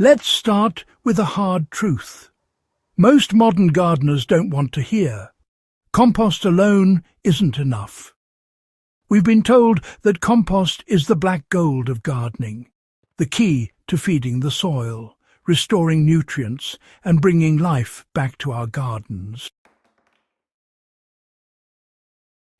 Let's start with a hard truth. Most modern gardeners don't want to hear. Compost alone isn't enough. We've been told that compost is the black gold of gardening, the key to feeding the soil, restoring nutrients, and bringing life back to our gardens.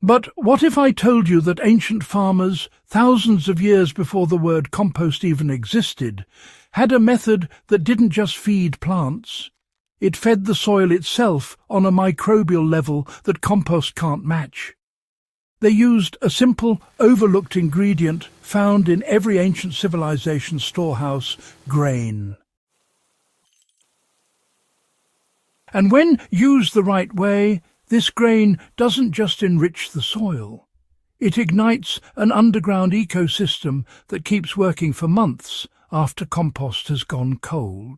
But what if I told you that ancient farmers, thousands of years before the word compost even existed, had a method that didn't just feed plants? It fed the soil itself on a microbial level that compost can't match. They used a simple, overlooked ingredient found in every ancient civilization's storehouse: grain. And when used the right way, this grain doesn't just enrich the soil. It ignites an underground ecosystem that keeps working for months after compost has gone cold.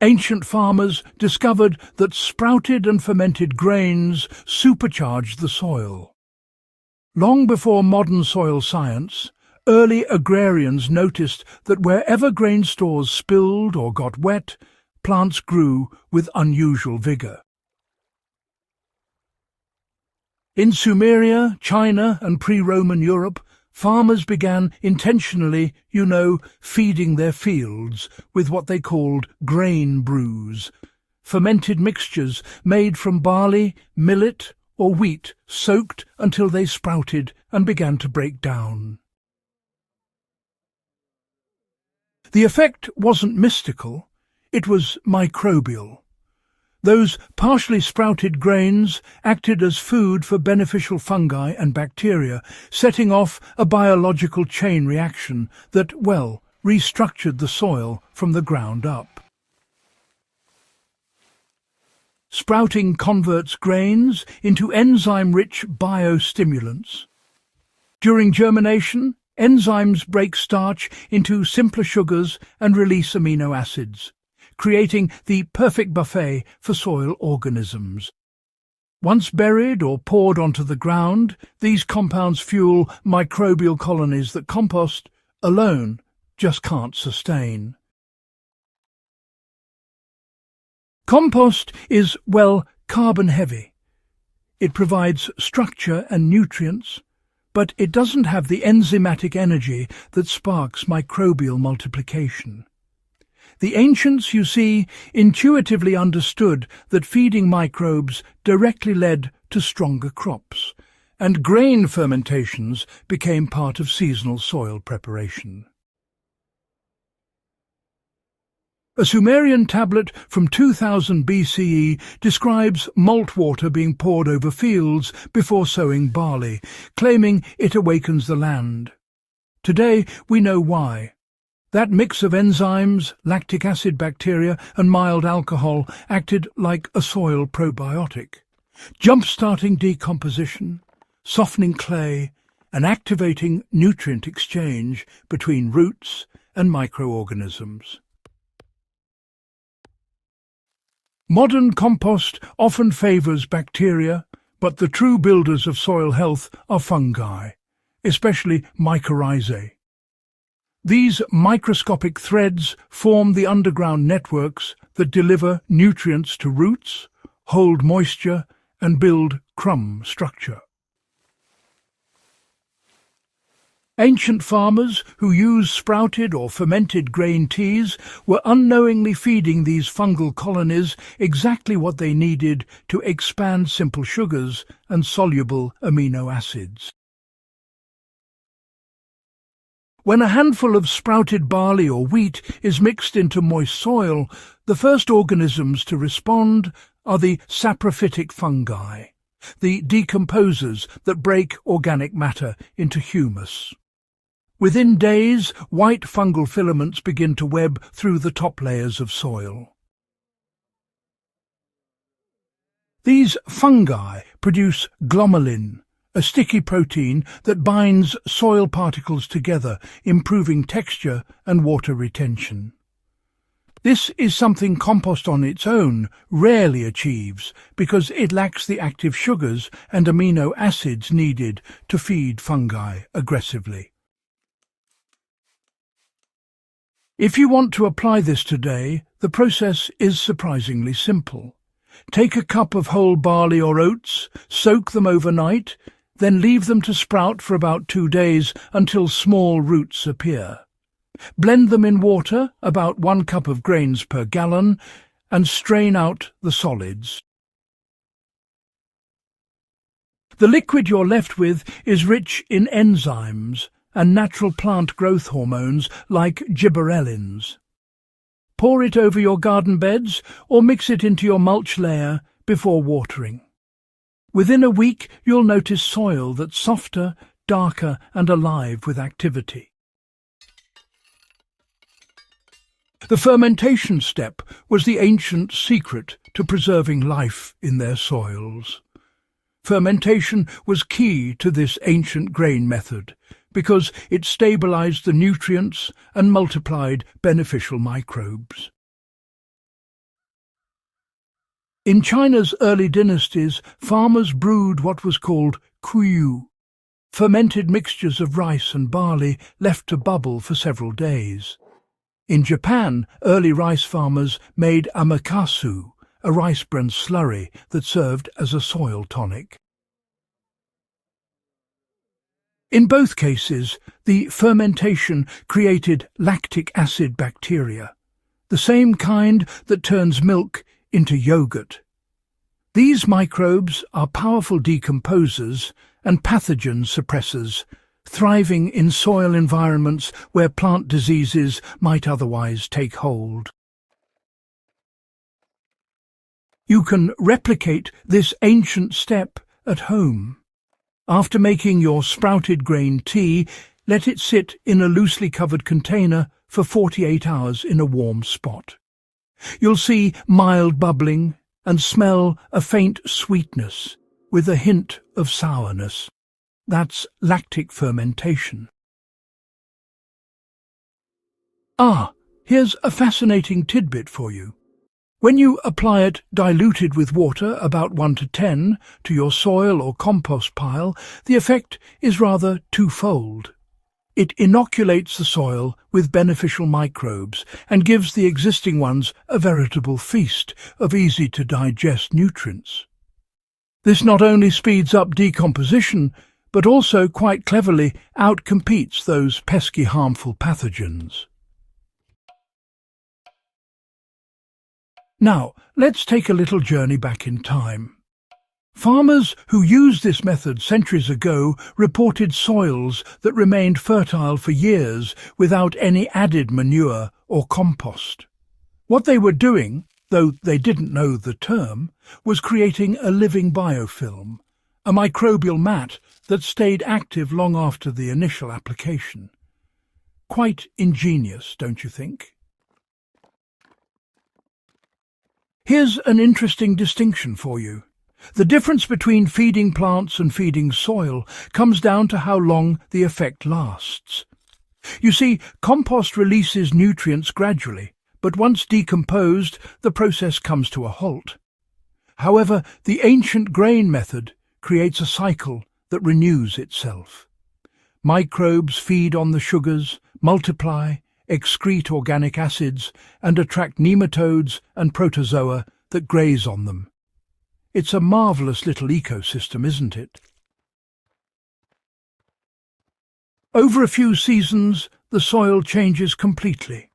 Ancient farmers discovered that sprouted and fermented grains supercharged the soil. Long before modern soil science, early agrarians noticed that wherever grain stores spilled or got wet, plants grew with unusual vigor. In Sumeria, China, and pre-Roman Europe, farmers began intentionally, feeding their fields with what they called grain brews, fermented mixtures made from barley, millet, or wheat, soaked until they sprouted and began to break down. The effect wasn't mystical, it was microbial. Those partially sprouted grains acted as food for beneficial fungi and bacteria, setting off a biological chain reaction that, restructured the soil from the ground up. Sprouting converts grains into enzyme-rich biostimulants. During germination, enzymes break starch into simpler sugars and release amino acids, creating the perfect buffet for soil organisms. Once buried or poured onto the ground, these compounds fuel microbial colonies that compost alone just can't sustain. Compost is, carbon-heavy. It provides structure and nutrients, but it doesn't have the enzymatic energy that sparks microbial multiplication. The ancients, intuitively understood that feeding microbes directly led to stronger crops, and grain fermentations became part of seasonal soil preparation. A Sumerian tablet from 2000 BCE describes malt water being poured over fields before sowing barley, claiming it awakens the land. Today we know why. That mix of enzymes, lactic acid bacteria, and mild alcohol acted like a soil probiotic, jump-starting decomposition, softening clay, and activating nutrient exchange between roots and microorganisms. Modern compost often favours bacteria, but the true builders of soil health are fungi, especially mycorrhizae. These microscopic threads form the underground networks that deliver nutrients to roots, hold moisture, and build crumb structure. Ancient farmers who used sprouted or fermented grain teas were unknowingly feeding these fungal colonies exactly what they needed to expand simple sugars and soluble amino acids. When a handful of sprouted barley or wheat is mixed into moist soil, the first organisms to respond are the saprophytic fungi, the decomposers that break organic matter into humus. Within days, white fungal filaments begin to web through the top layers of soil. These fungi produce glomalin, a sticky protein that binds soil particles together, improving texture and water retention. This is something compost on its own rarely achieves because it lacks the active sugars and amino acids needed to feed fungi aggressively. If you want to apply this today, the process is surprisingly simple. Take a cup of whole barley or oats, soak them overnight, then leave them to sprout for about 2 days until small roots appear. Blend them in water, about 1 cup of grains per gallon, and strain out the solids. The liquid you're left with is rich in enzymes and natural plant growth hormones like gibberellins. Pour it over your garden beds or mix it into your mulch layer before watering. Within a week, you'll notice soil that's softer, darker and alive with activity. The fermentation step was the ancient secret to preserving life in their soils. Fermentation was key to this ancient grain method because it stabilized the nutrients and multiplied beneficial microbes. In China's early dynasties, farmers brewed what was called kuyu, fermented mixtures of rice and barley left to bubble for several days. In Japan, early rice farmers made amakasu, a rice bran slurry that served as a soil tonic. In both cases, the fermentation created lactic acid bacteria, the same kind that turns milk into yogurt. These microbes are powerful decomposers and pathogen suppressors, thriving in soil environments where plant diseases might otherwise take hold. You can replicate this ancient step at home. After making your sprouted grain tea, let it sit in a loosely covered container for 48 hours in a warm spot. You'll see mild bubbling and smell a faint sweetness with a hint of sourness. That's lactic fermentation. Here's a fascinating tidbit for you. When you apply it diluted with water, about 1 to 10, to your soil or compost pile, the effect is rather twofold. It inoculates the soil with beneficial microbes and gives the existing ones a veritable feast of easy-to-digest nutrients. This not only speeds up decomposition, but also quite cleverly outcompetes those pesky harmful pathogens. Now, let's take a little journey back in time. Farmers who used this method centuries ago reported soils that remained fertile for years without any added manure or compost. What they were doing, though they didn't know the term, was creating a living biofilm, a microbial mat that stayed active long after the initial application. Quite ingenious, don't you think? Here's an interesting distinction for you. The difference between feeding plants and feeding soil comes down to how long the effect lasts. You see, compost releases nutrients gradually, but once decomposed, the process comes to a halt. However, the ancient grain method creates a cycle that renews itself. Microbes feed on the sugars, multiply, excrete organic acids, and attract nematodes and protozoa that graze on them. It's a marvellous little ecosystem, isn't it? Over a few seasons, the soil changes completely.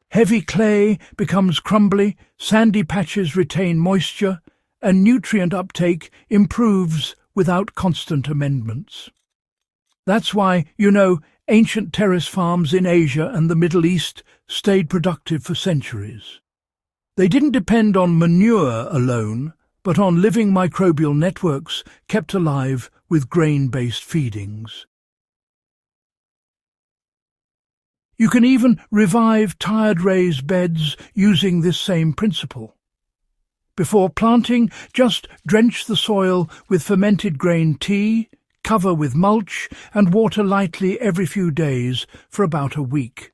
Heavy clay becomes crumbly, sandy patches retain moisture, and nutrient uptake improves without constant amendments. That's why, ancient terrace farms in Asia and the Middle East stayed productive for centuries. They didn't depend on manure alone, but on living microbial networks kept alive with grain-based feedings. You can even revive tired raised beds using this same principle. Before planting, just drench the soil with fermented grain tea, cover with mulch, and water lightly every few days for about a week.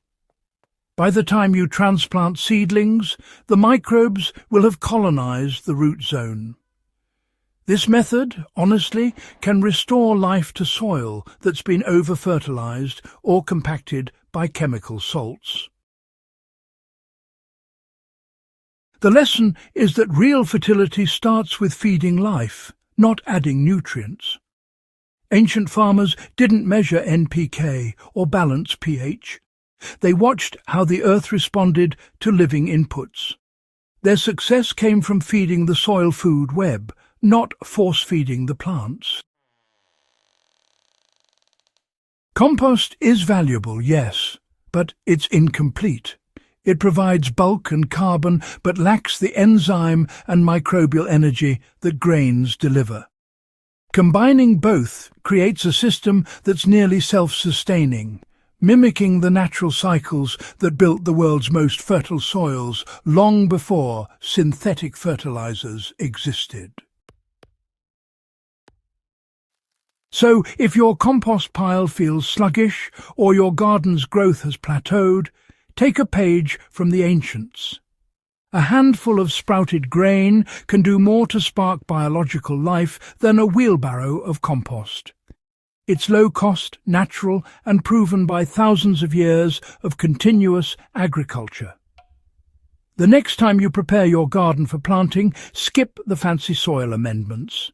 By the time you transplant seedlings, the microbes will have colonized the root zone. This method, honestly, can restore life to soil that's been over-fertilized or compacted by chemical salts. The lesson is that real fertility starts with feeding life, not adding nutrients. Ancient farmers didn't measure NPK or balance pH. They watched how the earth responded to living inputs. Their success came from feeding the soil food web, not force-feeding the plants. Compost is valuable, yes, but it's incomplete. It provides bulk and carbon, but lacks the enzyme and microbial energy that grains deliver. Combining both creates a system that's nearly self-sustaining, mimicking the natural cycles that built the world's most fertile soils long before synthetic fertilizers existed. So, if your compost pile feels sluggish or your garden's growth has plateaued, take a page from the ancients. A handful of sprouted grain can do more to spark biological life than a wheelbarrow of compost. It's low-cost, natural, and proven by thousands of years of continuous agriculture. The next time you prepare your garden for planting, skip the fancy soil amendments.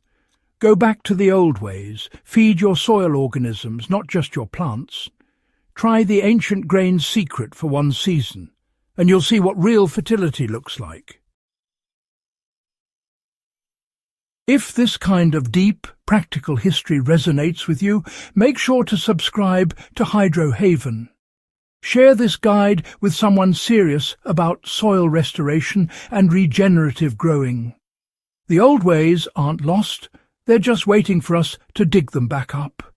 Go back to the old ways. Feed your soil organisms, not just your plants. Try the ancient grain's secret for one season, and you'll see what real fertility looks like. If this kind of deep, practical history resonates with you, make sure to subscribe to Hydro Haven. Share this guide with someone serious about soil restoration and regenerative growing. The old ways aren't lost, they're just waiting for us to dig them back up.